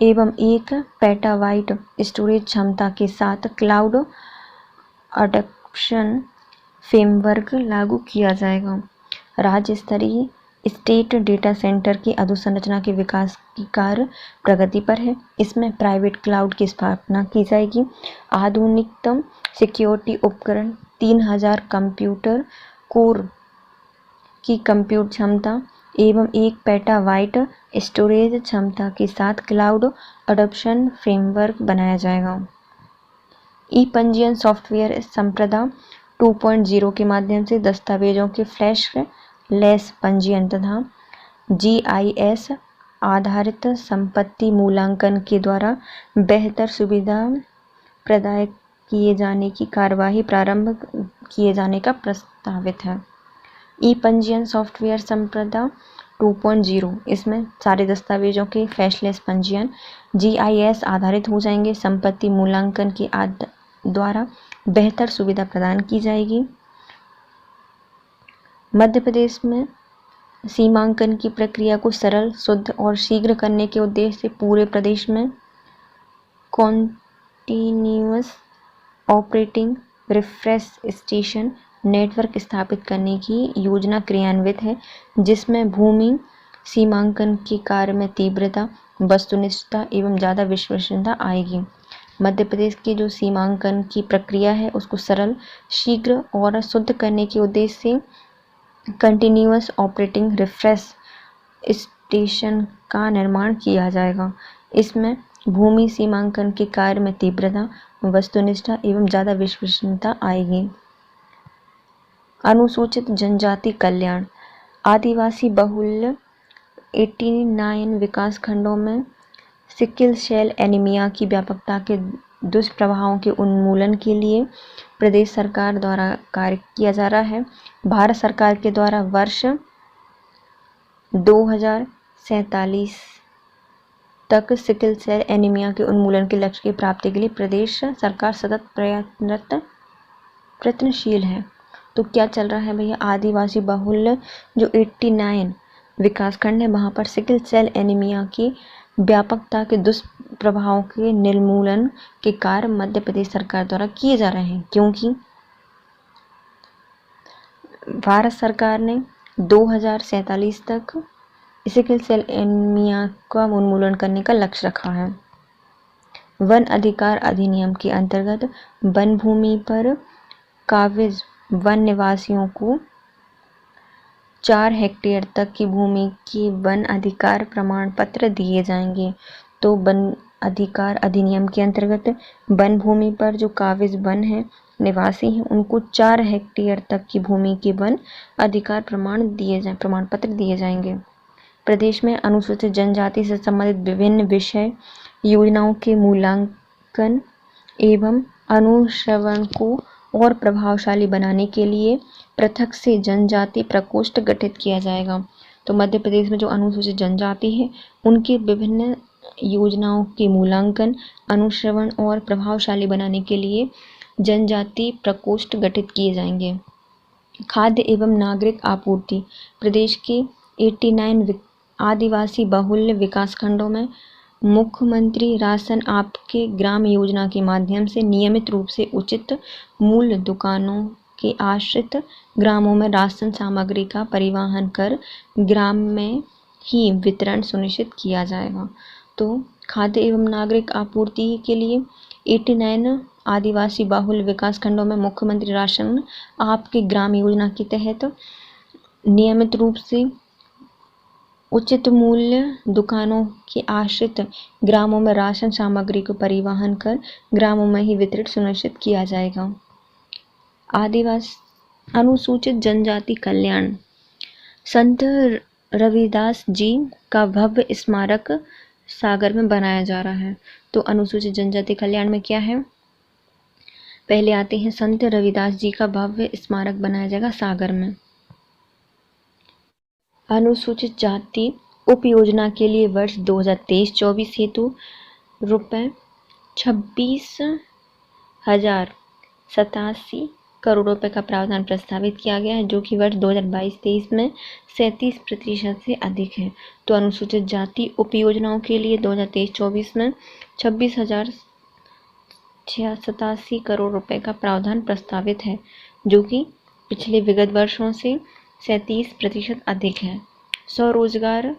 एवं 1 पेटाबाइट स्टोरेज क्षमता के साथ क्लाउड अडॉप्शन फ्रेमवर्क लागू किया जाएगा। राज्य स्तरीय स्टेट डेटा सेंटर की अधोसंरचना के विकास की कार्य प्रगति पर है। इसमें प्राइवेट क्लाउड की स्थापना की जाएगी। आधुनिकतम सिक्योरिटी उपकरण, 3000 कंप्यूटर कोर की कंप्यूट क्षमता एवं 1 पेटाबाइट स्टोरेज क्षमता के साथ क्लाउड अडॉप्शन फ्रेमवर्क बनाया जाएगा। ई पंजीयन सॉफ्टवेयर संप्रदा 2.0 के माध्यम से दस्तावेजों के फ्लैश लेस पंजीयन तथा GIS आधारित संपत्ति मूल्यांकन के द्वारा बेहतर सुविधा प्रदान किए जाने की कार्यवाही प्रारंभ किए जाने का प्रस्तावित है। ई पंजीयन सॉफ्टवेयर संप्रदा 2.0, इसमें सारे दस्तावेजों के फैशलेस पंजीयन GIS आधारित हो जाएंगे। संपत्ति मूल्यांकन के द्वारा बेहतर सुविधा प्रदान की जाएगी। मध्य प्रदेश में सीमांकन की प्रक्रिया को सरल, शुद्ध और शीघ्र करने के उद्देश्य से पूरे प्रदेश में continuous operating refresh station network स्थापित करने की योजना क्रियान्वित है, जिसमें भूमि सीमांकन के कार्य में तीव्रता, वस्तुनिष्ठता एवं ज़्यादा विश्वसनीयता आएगी। मध्य प्रदेश की जो सीमांकन की प्रक्रिया है उसको सरल, शीघ्र और शुद्ध करने के उद्देश्य से कंटिन्यूअस ऑपरेटिंग रिफ्रेश स्टेशन का निर्माण किया जाएगा। इसमें भूमि सीमांकन के कार्य में तीव्रता, वस्तुनिष्ठता एवं ज़्यादा विश्वसनीयता आएगी। अनुसूचित जनजाति कल्याण, आदिवासी बहुल्य 89 विकास खंडों में सिकल सेल एनीमिया की व्यापकता के दुष्प्रभावों के उन्मूलन के लिए प्रदेश सरकार द्वारा कार्य किया जा रहा है। भारत सरकार के द्वारा वर्ष 2047 तक सिकल सेल एनीमिया के उन्मूलन के लक्ष्य की प्राप्ति के लिए प्रदेश सरकार सतत प्रयत्नशील है। तो क्या चल रहा है भैया, आदिवासी बहुल्य जो 89 विकासखंड है वहाँ पर सिकल सेल एनीमिया की व्यापकता के दुष्प्रभावों के निर्मूलन के कार्य मध्य प्रदेश सरकार द्वारा किए जा रहे हैं, क्योंकि भारत सरकार ने 2047 तक सिकल सेल एनीमिया का उन्मूलन करने का लक्ष्य रखा है। वन अधिकार अधिनियम के अंतर्गत वन भूमि पर काबिज वन निवासियों को 4 हेक्टेयर तक की भूमि के वन अधिकार प्रमाण पत्र दिए जाएंगे। तो वन अधिकार अधिनियम के अंतर्गत वन भूमि पर जो काबिज वन है निवासी हैं उनको 4 हेक्टेयर तक की भूमि के वन अधिकार प्रमाण पत्र दिए जाएंगे। प्रदेश में अनुसूचित जनजाति से संबंधित विभिन्न विषय योजनाओं के मूल्यांकन एवं अनुश्रवण को और प्रभावशाली बनाने के लिए पृथक से जनजाति प्रकोष्ठ गठित किया जाएगा। तो मध्य प्रदेश में जो अनुसूचित जनजाति है उनके विभिन्न योजनाओं के मूल्यांकन, अनुश्रवण और प्रभावशाली बनाने के लिए जनजाति प्रकोष्ठ गठित किए जाएंगे। खाद्य एवं नागरिक आपूर्ति। प्रदेश के 89 आदिवासी बहुल्य विकासखंडों में मुख्यमंत्री राशन आपके ग्राम योजना के माध्यम से नियमित रूप से उचित मूल्य दुकानों के आश्रित ग्रामों में राशन सामग्री का परिवहन कर ग्राम में ही वितरण सुनिश्चित किया जाएगा। तो खाद्य एवं नागरिक आपूर्ति के लिए 89 आदिवासी बहुल्य विकासखंडों में मुख्यमंत्री राशन आपके ग्राम योजना के तहत नियमित रूप से उचित मूल्य दुकानों के आश्रित ग्रामों में राशन सामग्री को परिवहन कर ग्रामों में ही वितरण सुनिश्चित किया जाएगा। आदिवासी अनुसूचित जनजाति कल्याण। संत रविदास जी का भव्य स्मारक सागर में बनाया जा रहा है। तो अनुसूचित जनजाति कल्याण में क्या है, पहले आते हैं संत रविदास जी का भव्य स्मारक बनाया जाएगा सागर में। अनुसूचित जाति उप योजना के लिए वर्ष 2023-24 हेतु रुपये 26,087 करोड़ रुपए का प्रावधान प्रस्तावित किया गया है, जो कि वर्ष 2022-23 में 37% से अधिक है। तो अनुसूचित जाति उप योजनाओं के लिए 2023-24 में 26,087 करोड़ रुपए का प्रावधान प्रस्तावित है, जो कि पिछले विगत वर्षों से 37% अधिक है। स्वरोजगार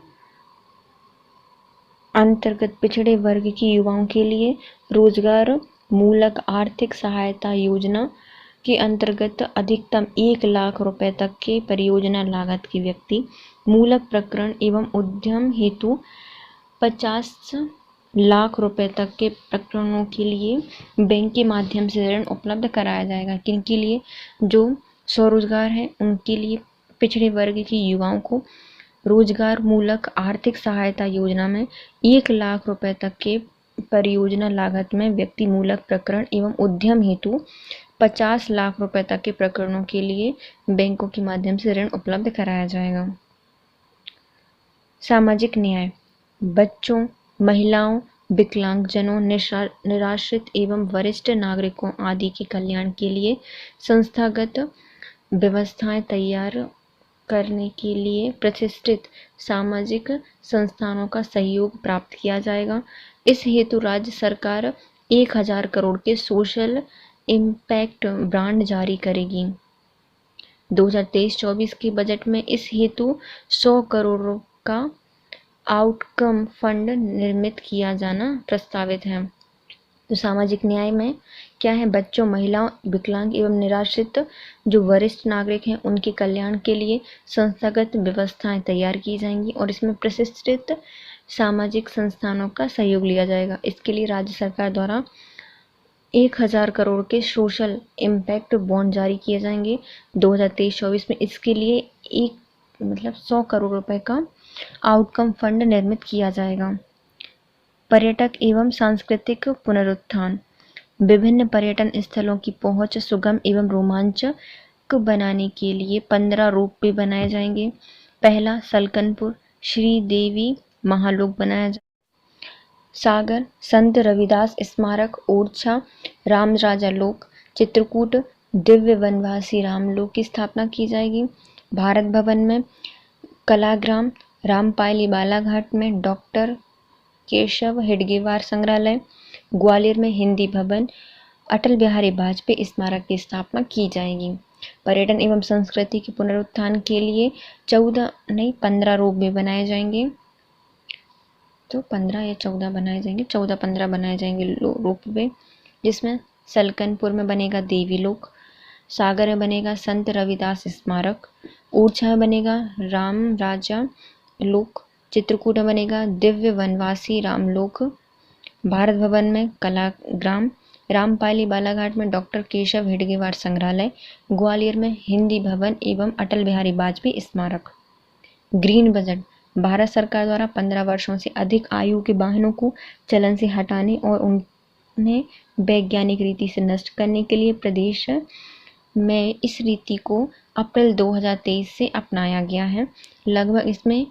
अंतर्गत पिछड़े वर्ग के युवाओं के लिए रोजगार मूलक आर्थिक सहायता योजना के अंतर्गत अधिकतम 1 लाख रुपए तक के परियोजना लागत के व्यक्ति मूलक प्रकरण एवं उद्यम हेतु 50 लाख रुपए तक के प्रकरणों के लिए बैंक के माध्यम से ऋण उपलब्ध कराया जाएगा। किनके लिए, जो स्वरोजगार है उनके लिए पिछड़े वर्ग के युवाओं को रोजगार मूलक आर्थिक सहायता योजना में 1 लाख रुपए तक के परियोजना लागत में व्यक्ति मूलक प्रकरण एवं उद्यम हेतु 50 लाख रुपए तक के प्रकरणों के लिए बैंकों के माध्यम से ऋण उपलब्ध कराया जाएगा। सामाजिक न्याय। बच्चों, महिलाओं, विकलांगजनों, निराश्रित एवं वरिष्ठ नागरिकों आदि के कल्याण के लिए संस्थागत व्यवस्थाएं तैयार करने के लिए प्रतिष्ठित सामाजिक संस्थानों का सहयोग प्राप्त किया जाएगा। इस हेतु राज्य सरकार 1000 करोड़ के सोशल इम्पैक्ट बांड जारी करेगी। 2023-24 के बजट में इस हेतु 100 करोड़ का आउटकम फंड निर्मित किया जाना प्रस्तावित है। तो सामाजिक न्याय में क्या है, बच्चों, महिलाओं, विकलांग एवं निराश्रित जो वरिष्ठ नागरिक हैं उनके कल्याण के लिए संस्थागत व्यवस्थाएं तैयार की जाएंगी और इसमें प्रतिष्ठित सामाजिक संस्थानों का सहयोग लिया जाएगा। इसके लिए राज्य सरकार द्वारा 1000 करोड़ के सोशल इम्पैक्ट बॉन्ड जारी किए जाएंगे 2023-24 में। इसके लिए 100 करोड़ रुपए का आउटकम फंड निर्मित किया जाएगा। पर्यटक एवं सांस्कृतिक पुनरुत्थान। विभिन्न पर्यटन स्थलों की पहुंच सुगम एवं रोमांचक बनाने के लिए 15 रोपवे बनाए जाएंगे। पहला सलकनपुर श्रीदेवी महालोक बनाया जाएगा। सागर संत रविदास स्मारक, ओरछा राम राजा लोक, चित्रकूट दिव्य वनवासी रामलोक की स्थापना की जाएगी। भारत भवन में कलाग्राम, रामपायली बालाघाट में डॉक्टर केशव हेडगेवार संग्रहालय, ग्वालियर में हिंदी भवन, अटल बिहारी वाजपेयी स्मारक की स्थापना की जाएगी। पर्यटन एवं संस्कृति के पुनरुत्थान के लिए 15 रोपवे बनाए जाएंगे। तो 15 या 14 बनाए जाएंगे, 14-15 बनाए जाएंगे रोपवे, जिसमें सलकनपुर में बनेगा देवीलोक, सागर में बनेगा संत रविदास स्मारक, ओरछा में बनेगा राम राजा लोक, चित्रकूट में बनेगा दिव्य वनवासी रामलोक, भारत भवन में कलाग्राम, रामपाली बालाघाट में डॉक्टर केशव हेडगेवार संग्रहालय, ग्वालियर में हिंदी भवन एवं अटल बिहारी वाजपेयी स्मारक। ग्रीन बजट भारत सरकार द्वारा 15 वर्षों से अधिक आयु के वाहनों को चलन से हटाने और उन्हें वैज्ञानिक रीति से नष्ट करने के लिए प्रदेश में इस रीति को अप्रैल 2023 से अपनाया गया है। लगभग इसमें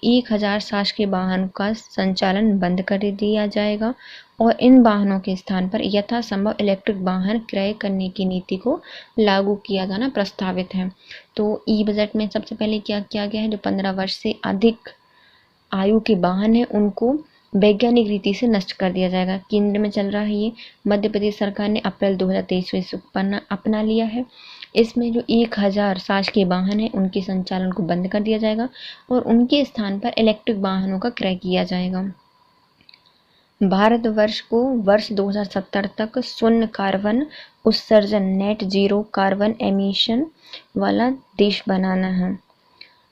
1000 शासकीय वाहन का संचालन बंद कर दिया जाएगा और इन वाहनों के स्थान पर यथासंभव इलेक्ट्रिक वाहन क्रय करने की नीति को लागू किया जाना प्रस्तावित है। तो ई बजट में सबसे पहले क्या किया गया है, जो 15 वर्ष से अधिक आयु के वाहन है उनको वैज्ञानिक रीति से नष्ट कर दिया जाएगा। केंद्र में चल रहा है ये, मध्य प्रदेश सरकार ने अप्रैल 2023 से अपना लिया है। इसमें जो 1000 शासकीय वाहन है उनके संचालन को बंद कर दिया जाएगा और उनके स्थान पर इलेक्ट्रिक वाहनों का क्रय किया जाएगा। भारतवर्ष को वर्ष 2070 तक शून्य कार्बन उत्सर्जन नेट जीरो कार्बन एमिशन वाला देश बनाना है।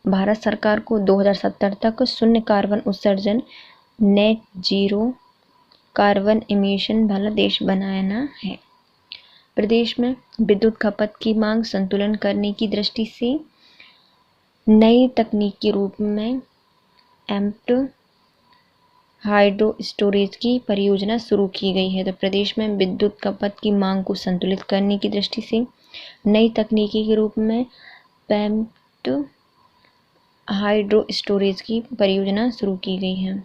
भारत सरकार को 2070 तक शून्य कार्बन उत्सर्जन नेट जीरो कार्बन एमिशन वाला देश बनाना है। प्रदेश में विद्युत खपत की मांग संतुलन करने की दृष्टि से नई तकनीक के रूप में एम्प्ड हाइड्रो स्टोरेज की परियोजना शुरू की गई है। तो प्रदेश में विद्युत खपत की मांग को संतुलित करने की दृष्टि से नई तकनीकी के रूप में पैम्प्ड हाइड्रो स्टोरेज की परियोजना शुरू की गई है।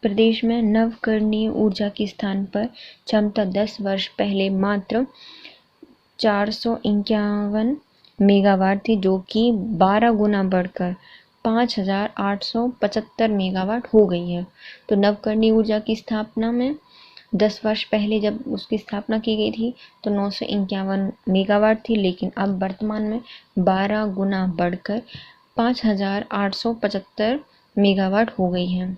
प्रदेश में नवकरणीय ऊर्जा के स्थान पर क्षमता 10 वर्ष पहले मात्र 451 मेगावाट थी, जो कि 12 गुना बढ़कर 5875 मेगावाट हो गई है। तो नवकरणीय ऊर्जा की स्थापना में 10 वर्ष पहले जब उसकी स्थापना की गई थी तो 951 मेगावाट थी, लेकिन अब वर्तमान में 12 गुना बढ़कर 5875 मेगावाट हो गई है।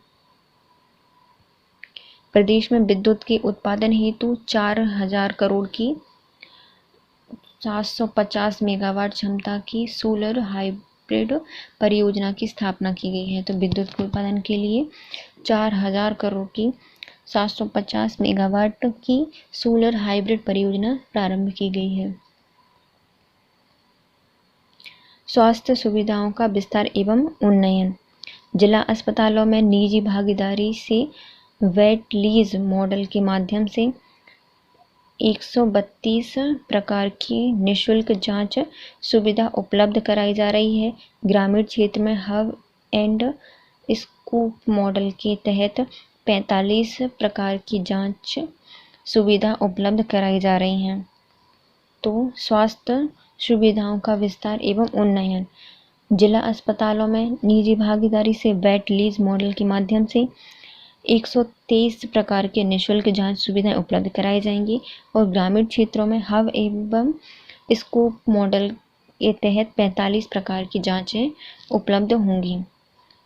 प्रदेश में विद्युत के उत्पादन हेतु 4000 करोड़ की 750 मेगावाट क्षमता की सोलर हाइब्रिड परियोजना की स्थापना की गई है। तो विद्युत के उत्पादन के लिए 4000 करोड़ की 750 मेगावाट की सोलर हाइब्रिड परियोजना प्रारंभ की गई है। स्वास्थ्य सुविधाओं का विस्तार एवं उन्नयन, जिला अस्पतालों में निजी भागीदारी से वेट लीज मॉडल के माध्यम से 132 प्रकार की निःशुल्क जांच सुविधा उपलब्ध कराई जा रही है। ग्रामीण क्षेत्र में हब एंड स्कूप मॉडल के तहत 45 प्रकार की जांच सुविधा उपलब्ध कराई जा रही हैं। तो स्वास्थ्य सुविधाओं का विस्तार एवं उन्नयन, जिला अस्पतालों में निजी भागीदारी से वेट लीज मॉडल के माध्यम से 123 प्रकार के निःशुल्क जांच सुविधाएं उपलब्ध कराई जाएंगी और ग्रामीण क्षेत्रों में हब एवं स्कोप मॉडल के तहत 45 प्रकार की जांचें उपलब्ध होंगी।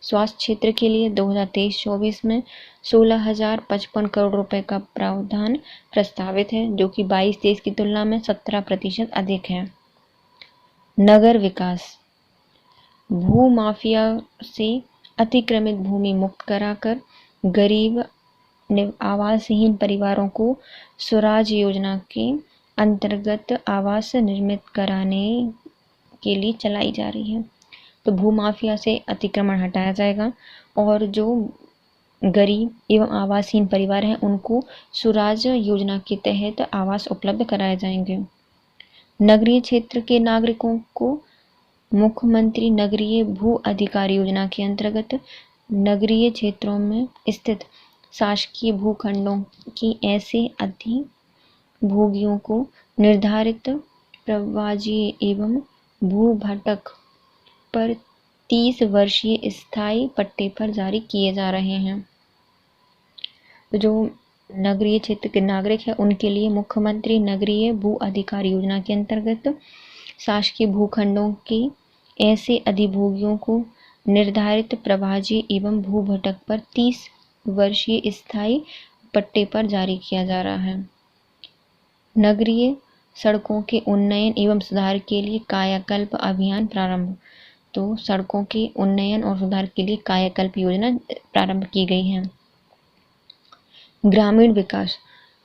स्वास्थ्य क्षेत्र के लिए 2023-24 में 16,055 करोड़ रुपए का प्रावधान प्रस्तावित है, जो कि 22-23 की तुलना में 17% अधिक है। नगर विकास, भूमाफिया से अतिक्रमित भूमि मुक्त कराकर गरीब आवासहीन परिवारों को स्वराज योजना के अंतर्गत आवास निर्मित कराने के लिए चलाई जा रही है। तो भूमाफिया से अतिक्रमण हटाया जाएगा और जो गरीब एवं आवासहीन परिवार हैं उनको स्वराज योजना के तहत आवास उपलब्ध कराए जाएंगे। नगरीय क्षेत्र के नागरिकों को मुख्यमंत्री नगरीय भू अधिकार योजना के अंतर्गत नगरीय क्षेत्रों में स्थित शासकीय भूखंडों की ऐसे अधिभोगियों को निर्धारित प्रवाजीय एवं भूभाटक पर 30 वर्षीय स्थायी पट्टे पर जारी किए जा रहे हैं। तो जो नगरीय क्षेत्र के नागरिक हैं उनके लिए मुख्यमंत्री नगरीय भू अधिकार योजना के अंतर्गत शासकीय भूखंडों के ऐसे अधिभोगियों को निर्धारित प्रवाजी एवं भूभाटक पर 30 वर्षीय स्थायी पट्टे पर जारी किया जा रहा है। नगरीय सड़कों के उन्नयन एवं सुधार के लिए कायाकल्प अभियान प्रारंभ। तो सड़कों के उन्नयन और सुधार के लिए कायाकल्प योजना प्रारंभ की गई है। ग्रामीण विकास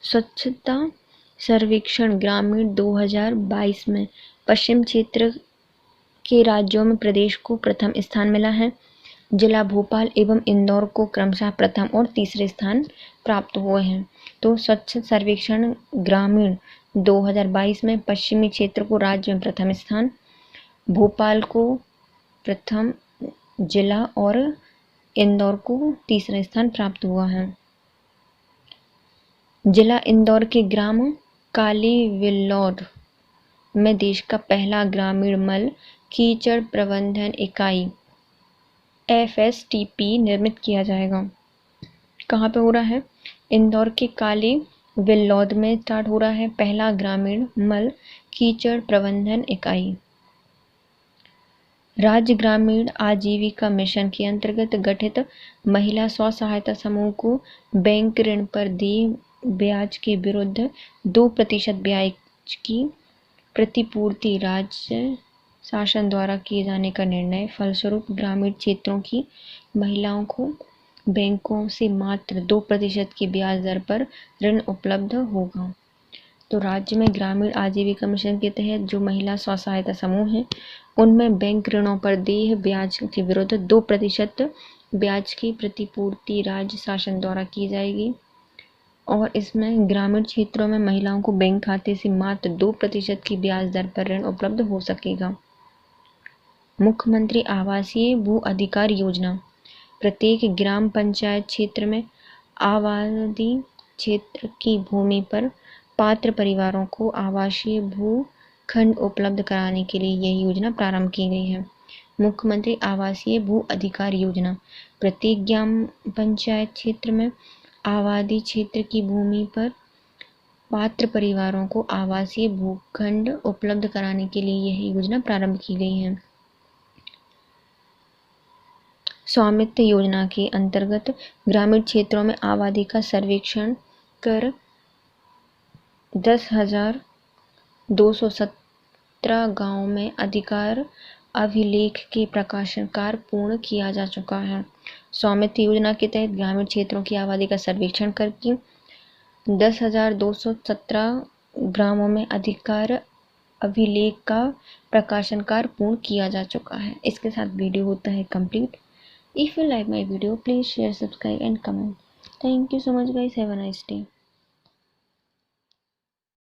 स्वच्छता सर्वेक्षण ग्रामीण 2022 में पश्चिम क्षेत्र के राज्यों में प्रदेश को प्रथम स्थान मिला है। जिला भोपाल एवं इंदौर को क्रमशः प्रथम और तीसरे स्थान प्राप्त हुए हैं। तो स्वच्छ सर्वेक्षण ग्रामीण 2022 में पश्चिमी क्षेत्र को राज्य में प्रथम स्थान, भोपाल को प्रथम जिला और इंदौर को तीसरा स्थान प्राप्त हुआ है। जिला इंदौर के ग्राम कालीविल्लौर में देश का पहला ग्रामीण मल कीचड़ प्रबंधन इकाई FSTP निर्मित किया जाएगा। कहाँ पे हो रहा है? इंदौर के कालीविल्लौर में स्टार्ट हो रहा है पहला ग्रामीण मल कीचड़ प्रबंधन इकाई। राज्य ग्रामीण आजीविका मिशन के अंतर्गत गठित महिला स्व सहायता समूह को बैंक ऋण पर दिए ब्याज के विरुद्ध 2% ब्याज की प्रतिपूर्ति राज्य शासन द्वारा किए जाने का निर्णय। फलस्वरूप ग्रामीण क्षेत्रों की महिलाओं को बैंकों से मात्र 2% की ब्याज दर पर ऋण उपलब्ध होगा। तो राज्य में ग्रामीण आजीविका मिशन के तहत जो महिला स्व सहायता समूह हैं उनमें बैंक ऋणों पर देय ब्याज के विरुद्ध 2% ब्याज की प्रतिपूर्ति राज्य शासन द्वारा की जाएगी और इसमें ग्रामीण क्षेत्रों में महिलाओं को बैंक खाते से मात्र 2% की ब्याज दर पर ऋण उपलब्ध हो सकेगा। मुख्यमंत्री आवासीय भू अधिकार योजना प्रत्येक ग्राम पंचायत क्षेत्र में आबादी क्षेत्र की भूमि पर पात्र परिवारों को आवासीय भू खंड उपलब्ध कराने के लिए यह योजना प्रारंभ की गई है। मुख्यमंत्री आवासीय भू अधिकार योजना प्रत्येक ग्राम पंचायत क्षेत्र में आबादी क्षेत्र की भूमि पर पात्र परिवारों को आवासीय भूखंड उपलब्ध कराने के लिए यह योजना प्रारंभ की गई है। स्वामित्व योजना के अंतर्गत ग्रामीण क्षेत्रों में आबादी का सर्वेक्षण कर 10,217 गाँवों में अधिकार अभिलेख के प्रकाशन कार्य पूर्ण किया जा चुका है। स्वामित्व योजना के तहत ग्रामीण क्षेत्रों की आबादी का सर्वेक्षण करके 10,217 ग्रामों में अधिकार अभिलेख का प्रकाशन कार्य पूर्ण किया जा चुका है। इसके साथ वीडियो होता है complete. If you like my video please share, subscribe and comment. Thank you so much guys, have a nice day.